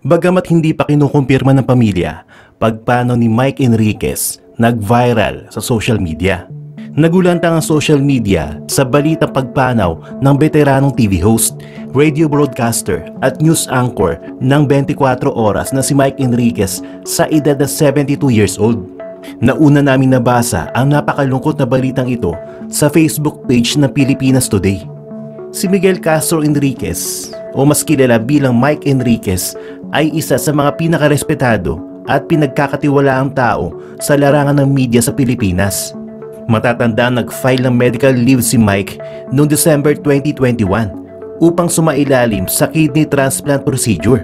Bagamat hindi pa kinukumpirma ng pamilya, pagpanaw ni Mike Enriquez nag-viral sa social media. Nagulantang ang social media sa balitang pagpanaw ng veteranong TV host, radio broadcaster at news anchor ng 24 oras na si Mike Enriquez sa edad na 72 years old. Nauna namin nabasa ang napakalungkot na balitang ito sa Facebook page ng Pilipinas Today. Si Miguel Castro Enriquez, o mas kilala bilang Mike Enriquez, ay isa sa mga pinakarespetado at pinagkakatiwalaang tao sa larangan ng media sa Pilipinas. Matatandaan nag-file ng medical leave si Mike noong December 2021 upang sumailalim sa kidney transplant procedure.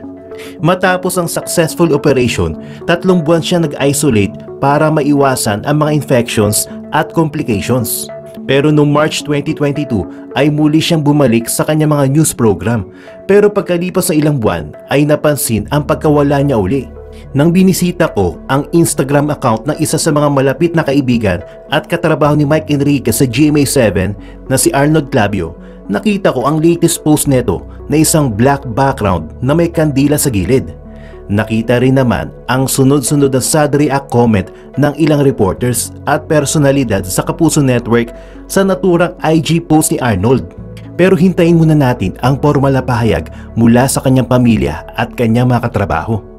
Matapos ang successful operation, 3 buwan siya nag-isolate para maiwasan ang mga infections at complications. Pero noong March 2022 ay muli siyang bumalik sa kanyang mga news program. Pero pagkalipas ng ilang buwan ay napansin ang pagkawala niya uli. Nang binisita ko ang Instagram account ng isa sa mga malapit na kaibigan at katrabaho ni Mike Enriquez sa GMA7 na si Arnold Clavio, nakita ko ang latest post neto na isang black background na may kandila sa gilid. Nakita rin naman ang sunod-sunod na sad react comment ng ilang reporters at personalidad sa Kapuso Network sa naturang IG post ni Arnold. Pero hintayin muna natin ang formal na pahayag mula sa kanyang pamilya at kanyang mga katrabaho.